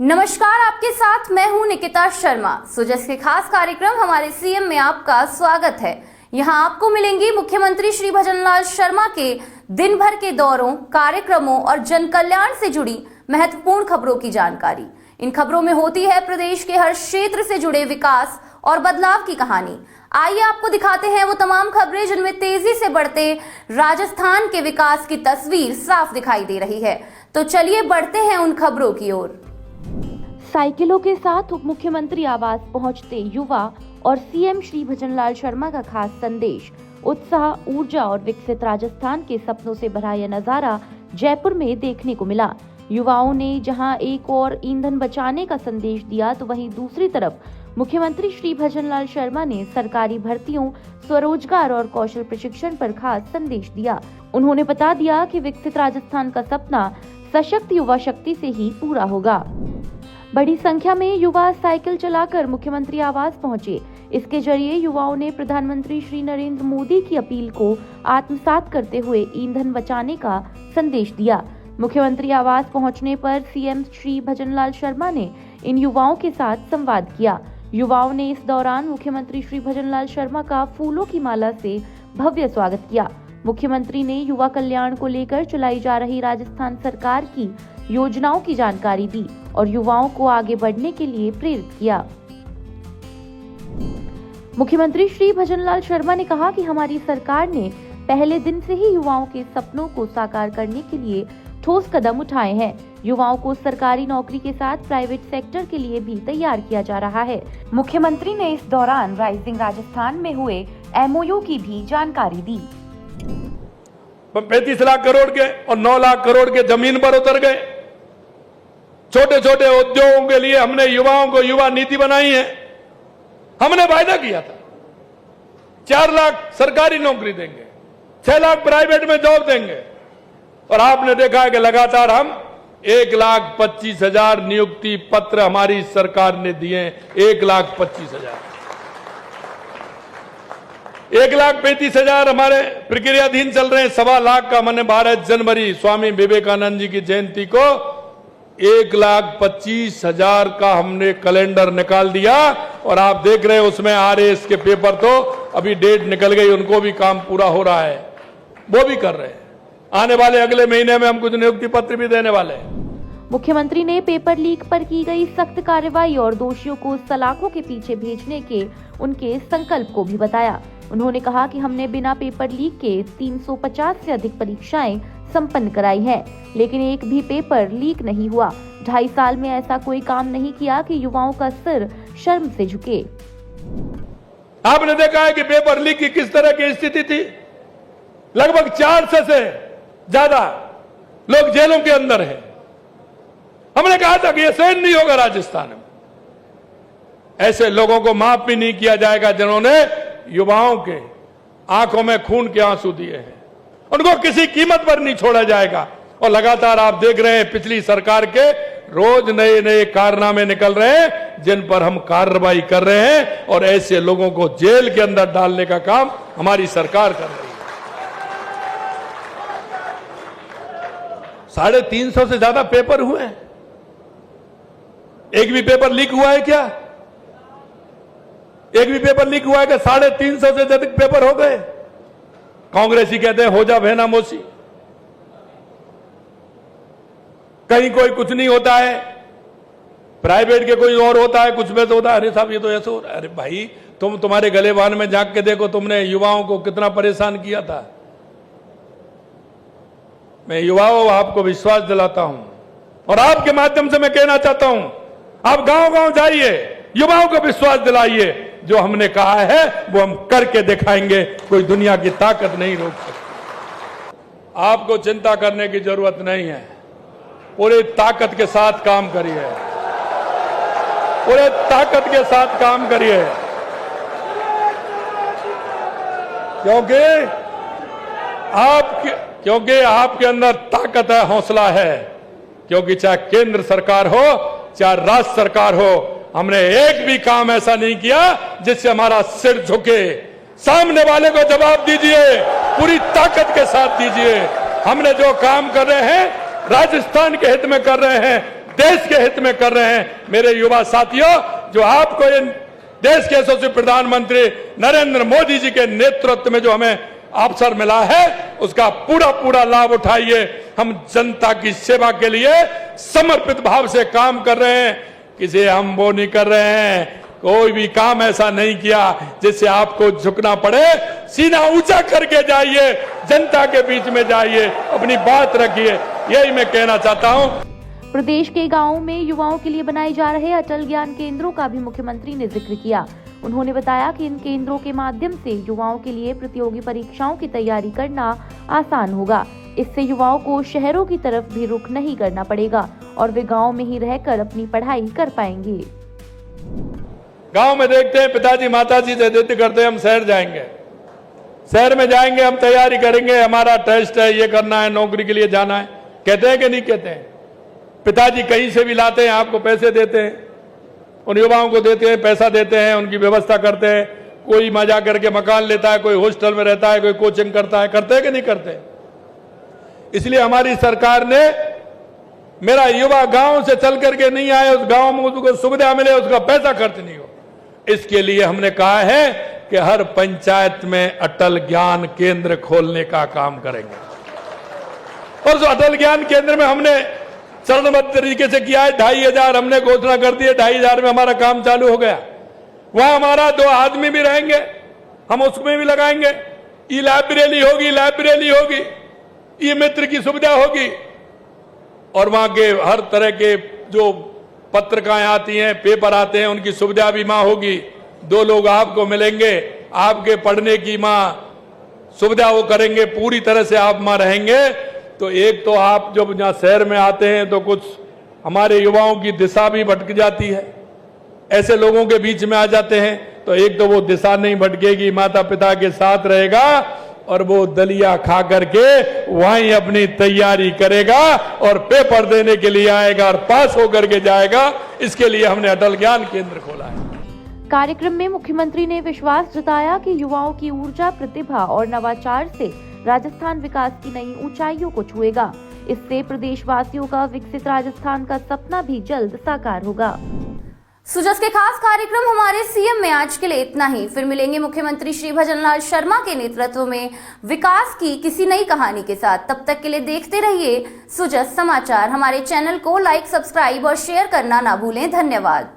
नमस्कार, आपके साथ मैं हूं निकिता शर्मा। सुजस के खास कार्यक्रम हमारे सीएम में आपका स्वागत है। यहां आपको मिलेंगी मुख्यमंत्री श्री भजनलाल शर्मा के दिन भर के दौरों, कार्यक्रमों और जन कल्याण से जुड़ी महत्वपूर्ण खबरों की जानकारी। इन खबरों में होती है प्रदेश के हर क्षेत्र से जुड़े विकास और बदलाव की कहानी। आइए आपको दिखाते हैं वो तमाम खबरें जिनमें तेजी से बढ़ते राजस्थान के विकास की तस्वीर साफ दिखाई दे रही है। तो चलिए बढ़ते हैं उन खबरों की ओर। साइकिलों के साथ उप मुख्यमंत्री आवास पहुंचते युवा और सीएम श्री भजनलाल शर्मा का खास संदेश। उत्साह, ऊर्जा और विकसित राजस्थान के सपनों से भरा यह नजारा जयपुर में देखने को मिला। युवाओं ने जहां एक और ईंधन बचाने का संदेश दिया, तो वहीं दूसरी तरफ मुख्यमंत्री श्री भजनलाल शर्मा ने सरकारी भर्तियों, स्वरोजगार और कौशल प्रशिक्षण पर खास संदेश दिया। उन्होंने बता दिया कि विकसित राजस्थान का सपना सशक्त युवा शक्ति से ही पूरा होगा। बड़ी संख्या में युवा साइकिल चलाकर मुख्यमंत्री आवास पहुंचे। इसके जरिए युवाओं ने प्रधानमंत्री श्री नरेंद्र मोदी की अपील को आत्मसात करते हुए ईंधन बचाने का संदेश दिया। मुख्यमंत्री आवास पहुंचने पर सीएम श्री भजनलाल शर्मा ने इन युवाओं के साथ संवाद किया। युवाओं ने इस दौरान मुख्यमंत्री श्री भजनलाल शर्मा का फूलों की माला से भव्य स्वागत किया। मुख्यमंत्री ने युवा कल्याण को लेकर चलाई जा रही राजस्थान सरकार की योजनाओं की जानकारी दी और युवाओं को आगे बढ़ने के लिए प्रेरित किया। मुख्यमंत्री श्री भजनलाल शर्मा ने कहा कि हमारी सरकार ने पहले दिन से ही युवाओं के सपनों को साकार करने के लिए ठोस कदम उठाए हैं। युवाओं को सरकारी नौकरी के साथ प्राइवेट सेक्टर के लिए भी तैयार किया जा रहा है। मुख्यमंत्री ने इस दौरान राइजिंग राजस्थान में हुए MOU की भी जानकारी दी। 35 लाख करोड़ के और 9 लाख करोड़ के जमीन पर उतर गए। छोटे छोटे उद्योगों के लिए हमने युवाओं को युवा नीति बनाई है। हमने वायदा किया था 4 लाख सरकारी नौकरी देंगे, 6 लाख प्राइवेट में जॉब देंगे, और आपने देखा है कि लगातार हम 1,25,000 नियुक्ति पत्र हमारी सरकार ने दिए। 1,25,000, 1,35,000 हमारे प्रक्रियाधीन चल रहे हैं। 1.25 लाख का मैंने 12 जनवरी स्वामी विवेकानंद जी की जयंती को 1,25,000 का हमने कैलेंडर निकाल दिया, और आप देख रहे हैं उसमें RAS के पेपर तो अभी डेट निकल गई, उनको भी काम पूरा हो रहा है, वो भी कर रहे हैं। आने वाले अगले महीने में हम कुछ नियुक्ति पत्र भी देने वाले हैं। मुख्यमंत्री ने पेपर लीक पर की गई सख्त कार्रवाई और दोषियों को सलाखों के पीछे भेजने के उनके संकल्प को भी बताया। उन्होंने कहा कि हमने बिना पेपर लीक के 350 से अधिक परीक्षाएं संपन्न कराई है, लेकिन एक भी पेपर लीक नहीं हुआ। 2.5 साल में ऐसा कोई काम नहीं किया कि युवाओं का सिर शर्म से झुके। आपने देखा है कि पेपर लीक की किस तरह की स्थिति थी। लगभग 400 से ज्यादा लोग जेलों के अंदर हैं। हमने कहा था कि यह सहन नहीं होगा राजस्थान में। ऐसे लोगों को माफ भी नहीं किया जाएगा जिन्होंने युवाओं के आंखों में खून के आंसू दिए हैं। उनको किसी कीमत पर नहीं छोड़ा जाएगा। और लगातार आप देख रहे हैं पिछली सरकार के रोज नए नए कारनामे निकल रहे हैं जिन पर हम कार्रवाई कर रहे हैं, और ऐसे लोगों को जेल के अंदर डालने का काम हमारी सरकार कर रही है। 350 से ज्यादा पेपर हुए हैं। एक भी पेपर लीक हुआ है क्या? एक भी पेपर लीक हुआ है क्या? 350 से अधिक पेपर हो गए। कांग्रेसी कहते हैं हो जा बहना मोसी। कहीं कोई कुछ नहीं होता है, प्राइवेट के कोई और होता है, कुछ में तो होता है। अरे साहब ये तो ऐसे हो रहा है। अरे भाई तुम्हारे गलेबान में झांक के देखो, तुमने युवाओं को कितना परेशान किया था। मैं युवाओं आपको विश्वास दिलाता हूं, और आपके माध्यम से मैं कहना चाहता हूं, आप गांव-गांव जाइए, युवाओं को विश्वास दिलाइए। जो हमने कहा है वो हम करके दिखाएंगे। कोई दुनिया की ताकत नहीं रोक सकती। आपको चिंता करने की जरूरत नहीं है। पूरी ताकत के साथ काम करिए, पूरे ताकत के साथ काम करिए, क्योंकि आपके अंदर ताकत है, हौसला है। क्योंकि चाहे केंद्र सरकार हो चाहे राज्य सरकार हो, हमने एक भी काम ऐसा नहीं किया जिससे हमारा सिर झुके। सामने वाले को जवाब दीजिए, पूरी ताकत के साथ दीजिए। हमने जो काम कर रहे हैं राजस्थान के हित में कर रहे हैं, देश के हित में कर रहे हैं। मेरे युवा साथियों, जो आपको ये देश के यशस्वी प्रधानमंत्री नरेंद्र मोदी जी के नेतृत्व में जो हमें अवसर मिला है, उसका पूरा पूरा लाभ उठाइए। हम जनता की सेवा के लिए समर्पित भाव से काम कर रहे हैं। किसी हम वो नहीं कर रहे हैं, कोई भी काम ऐसा नहीं किया जिससे आपको झुकना पड़े। सीना ऊंचा करके जाइए, जनता के बीच में जाइए, अपनी बात रखिए, यही मैं कहना चाहता हूं। प्रदेश के गांवों में युवाओं के लिए बनाए जा रहे अटल ज्ञान केंद्रों का भी मुख्यमंत्री ने जिक्र किया। उन्होंने बताया कि इन केंद्रों के माध्यम से युवाओं के लिए प्रतियोगी परीक्षाओं की तैयारी करना आसान होगा। इससे युवाओं को शहरों की तरफ भी रुख नहीं करना पड़ेगा और वे गांव में ही रहकर अपनी पढ़ाई कर पाएंगे। गांव में देखते हैं पिताजी माताजी से जिद करते हैं हम शहर जाएंगे, शहर में जाएंगे, हम तैयारी करेंगे, हमारा टेस्ट है, ये करना है, नौकरी के लिए जाना है। कहते हैं कि नहीं कहते हैं? पिताजी कहीं से भी लाते हैं, आपको पैसे देते हैं, उन युवाओं को देते हैं, पैसा देते हैं, उनकी व्यवस्था करते हैं। कोई मजा करके मकान लेता है, कोई हॉस्टल में रहता है, कोई कोचिंग करता है। करते हैं कि नहीं करते? इसलिए हमारी सरकार ने मेरा युवा गांव से चल करके नहीं आए, उस गांव में उसको सुविधा मिले, उसका पैसा खर्च नहीं हो, इसके लिए हमने कहा है कि हर पंचायत में अटल ज्ञान केंद्र खोलने का काम करेंगे। और उस अटल ज्ञान केंद्र में हमने चरणबद्ध तरीके से किया है। 2500 हमने घोषणा कर दी है, 2500 में हमारा काम चालू हो गया। वहां हमारा 2 आदमी भी रहेंगे, हम उसमें भी लगाएंगे। ई लाइब्रेरी होगी, ई मित्र की सुविधा होगी, और वहां के हर तरह के जो पत्रिकाएं आती हैं, पेपर आते हैं, उनकी सुविधा भी वहां होगी। 2 लोग आपको मिलेंगे, आपके पढ़ने की सुविधा वो करेंगे, पूरी तरह से आप वहां रहेंगे। तो एक तो आप जब यहाँ शहर में आते हैं तो कुछ हमारे युवाओं की दिशा भी भटक जाती है, ऐसे लोगों के बीच में आ जाते हैं, तो एक तो वो दिशा नहीं भटकेगी, माता पिता के साथ रहेगा और वो दलिया खा करके वहीं अपनी तैयारी करेगा और पेपर देने के लिए आएगा और पास होकर के जाएगा। इसके लिए हमने अटल ज्ञान केंद्र खोला है। कार्यक्रम में मुख्यमंत्री ने विश्वास जताया कि युवाओं की ऊर्जा, प्रतिभा और नवाचार से राजस्थान विकास की नई ऊंचाइयों को छुएगा। इससे प्रदेशवासियों का विकसित राजस्थान का सपना भी जल्द साकार होगा। सुजस के खास कार्यक्रम हमारे सीएम में आज के लिए इतना ही। फिर मिलेंगे मुख्यमंत्री श्री भजनलाल शर्मा के नेतृत्व में विकास की किसी नई कहानी के साथ। तब तक के लिए देखते रहिए सुजस समाचार। हमारे चैनल को लाइक, सब्सक्राइब और शेयर करना ना भूलें। धन्यवाद।